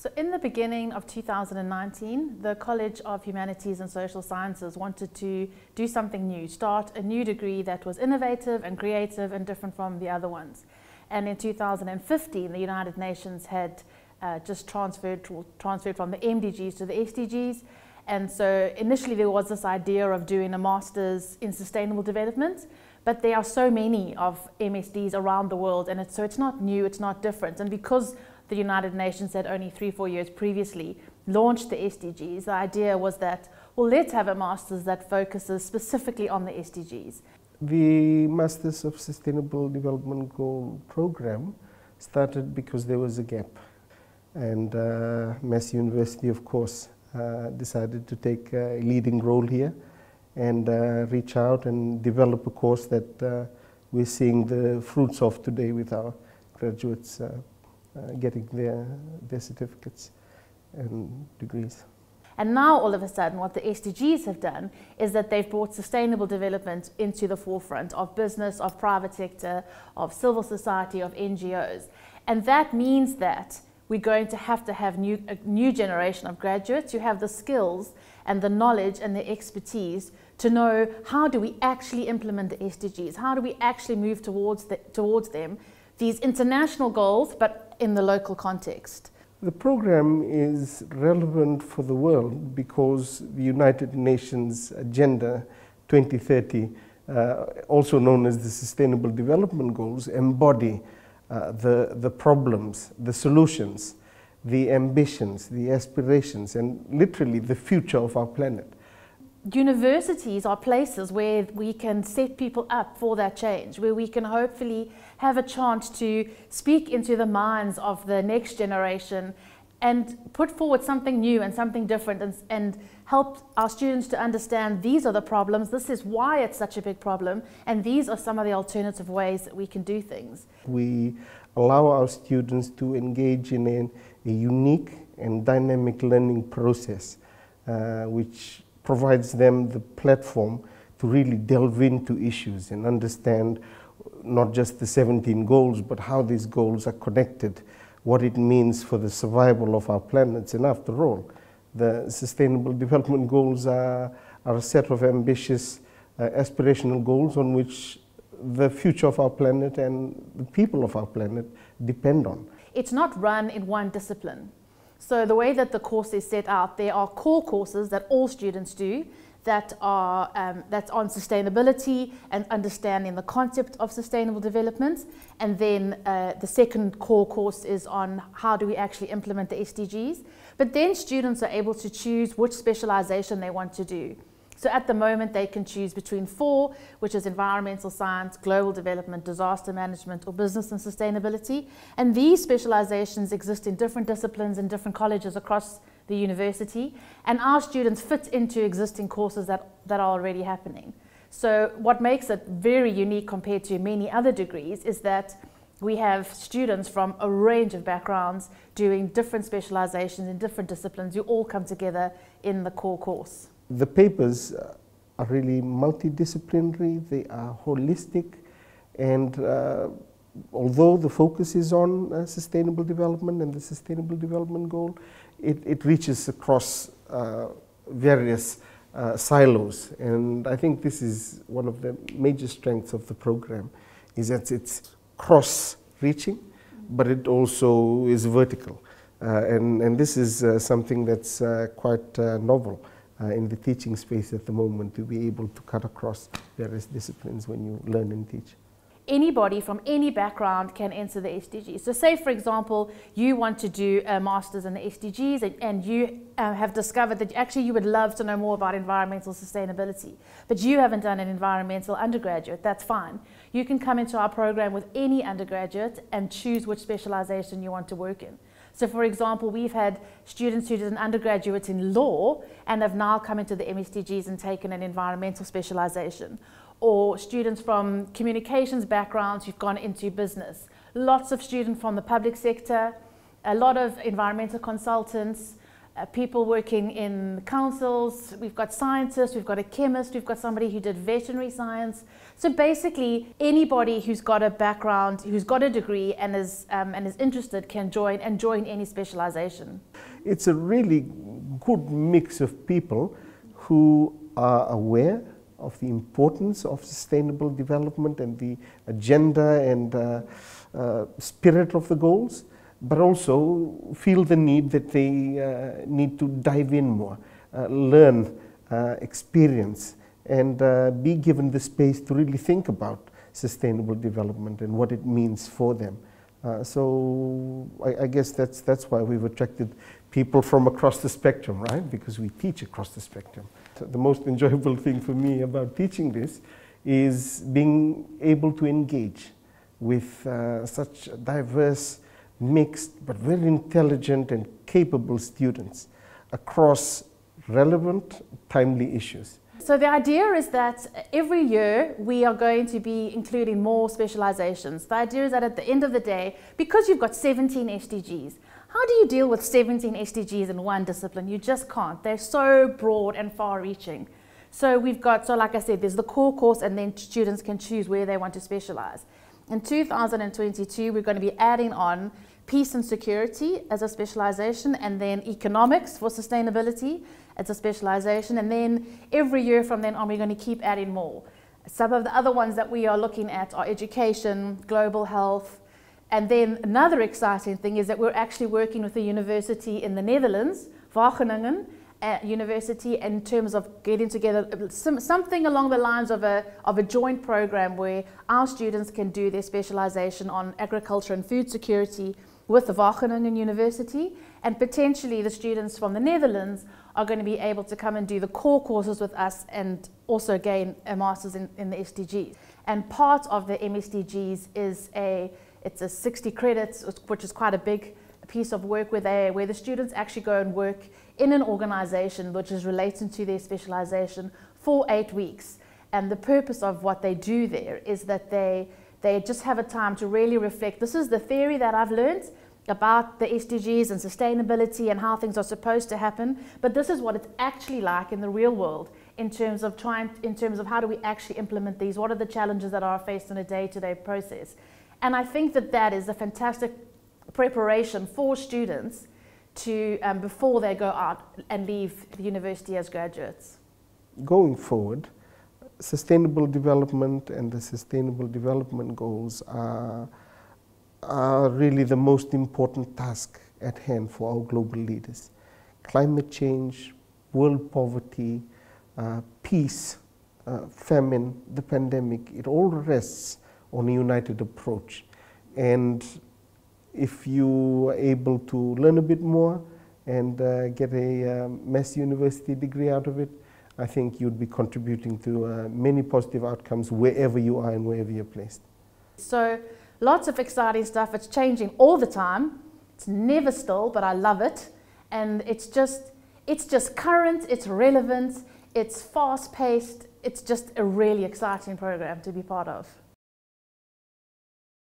So in the beginning of 2019, the College of Humanities and Social Sciences wanted to do something new, start a new degree that was innovative and creative and different from the other ones. And in 2015, the United Nations had just transferred from the MDGs to the SDGs. And so initially there was this idea of doing a master's in sustainable development, but there are so many of MSDs around the world, and so it's not new, it's not different. And because the United Nations had only 3-4 years previously launched the SDGs, the idea was that, well, let's have a master's that focuses specifically on the SDGs. The Masters of Sustainable Development Goal program started because there was a gap. And Massey University, of course, decided to take a leading role here and reach out and develop a course that we're seeing the fruits of today with our graduates getting their certificates and degrees. And now all of a sudden what the SDGs have done is that they've brought sustainable development into the forefront of business, of private sector, of civil society, of NGOs. And that means that we're going to have a new generation of graduates who have the skills and the knowledge and the expertise to know how do we actually implement the SDGs, how do we actually move towards them, these international goals, but in the local context. The program is relevant for the world because the United Nations Agenda 2030, also known as the Sustainable Development Goals, embody the problems, the solutions, the ambitions, the aspirations, and literally the future of our planet. Universities are places where we can set people up for that change, where we can hopefully have a chance to speak into the minds of the next generation and put forward something new and something different and help our students to understand these are the problems, this is why it's such a big problem, and these are some of the alternative ways that we can do things. We allow our students to engage in a unique and dynamic learning process, which provides them the platform to really delve into issues and understand not just the 17 goals, but how these goals are connected, what it means for the survival of our planets. And after all, the Sustainable Development Goals are a set of ambitious, aspirational goals on which the future of our planet and the people of our planet depend on. It's not run in one discipline. So the way that the course is set out, there are core courses that all students do that are that's on sustainability and understanding the concept of sustainable development. And then the second core course is on how do we actually implement the SDGs. But then students are able to choose which specialization they want to do. So at the moment they can choose between 4, which is environmental science, global development, disaster management, or business and sustainability. And these specializations exist in different disciplines and different colleges across the university. And our students fit into existing courses that are already happening. So what makes it very unique compared to many other degrees is that we have students from a range of backgrounds doing different specializations in different disciplines who all come together in the core course. The papers are really multidisciplinary, they are holistic, and although the focus is on sustainable development and the Sustainable Development Goal, it reaches across various silos. And I think this is one of the major strengths of the program, is that it's cross-reaching, but it also is vertical. And this is something that's quite novel in the teaching space at the moment, to be able to cut across various disciplines when you learn and teach. Anybody from any background can enter the SDGs. So say, for example, you want to do a master's in the SDGs and you have discovered that actually you would love to know more about environmental sustainability, but you haven't done an environmental undergraduate. That's fine. You can come into our program with any undergraduate and choose which specialization you want to work in. So for example, we've had students who did an undergraduate in law and have now come into the MSDGs and taken an environmental specialization. Or students from communications backgrounds who've gone into business. Lots of students from the public sector, a lot of environmental consultants, people working in councils, we've got scientists, we've got a chemist, we've got somebody who did veterinary science. So basically anybody who's got a background, who's got a degree and is interested can join any specialization. It's a really good mix of people who are aware of the importance of sustainable development and the agenda and spirit of the goals, but also feel the need that they need to dive in more, learn, experience, and be given the space to really think about sustainable development and what it means for them. So I guess that's why we've attracted people from across the spectrum, right? Because we teach across the spectrum. So the most enjoyable thing for me about teaching this is being able to engage with such diverse, mixed, but very intelligent and capable students across relevant, timely issues. So the idea is that every year we are going to be including more specializations. The idea is that at the end of the day, because you've got 17 SDGs, how do you deal with 17 SDGs in one discipline? You just can't. They're so broad and far-reaching. So we've got, so like I said, there's the core course and then students can choose where they want to specialize. In 2022, we're going to be adding on peace and security as a specialization, and then economics for sustainability as a specialization, and then every year from then on we're going to keep adding more. Some of the other ones that we are looking at are education, global health, and then another exciting thing is that we're actually working with a university in the Netherlands, Wageningen University, in terms of getting together something along the lines of a joint program where our students can do their specialization on agriculture and food security with the Wageningen University, and potentially the students from the Netherlands are going to be able to come and do the core courses with us and also gain a master's in the SDGs. And part of the MSDGs is it's a 60 credits, which is quite a big piece of work where the students actually go and work in an organization which is related to their specialization for 8 weeks. And the purpose of what they do there is that they just have a time to really reflect. This is the theory that I've learned about the SDGs and sustainability and how things are supposed to happen, but this is what it's actually like in the real world in terms of how do we actually implement these, what are the challenges that are faced in a day-to-day process. And I think that is a fantastic preparation for students to before they go out and leave the university as graduates. Going forward, sustainable development and the sustainable development goals are really the most important task at hand for our global leaders. Climate change, world poverty, peace, famine, the pandemic, it all rests on a united approach. And if you are able to learn a bit more and get a Massey University degree out of it, I think you'd be contributing to many positive outcomes wherever you are and wherever you're placed. So lots of exciting stuff. It's changing all the time. It's never still, but I love it. And it's just current, it's relevant, it's fast-paced. It's just a really exciting program to be part of.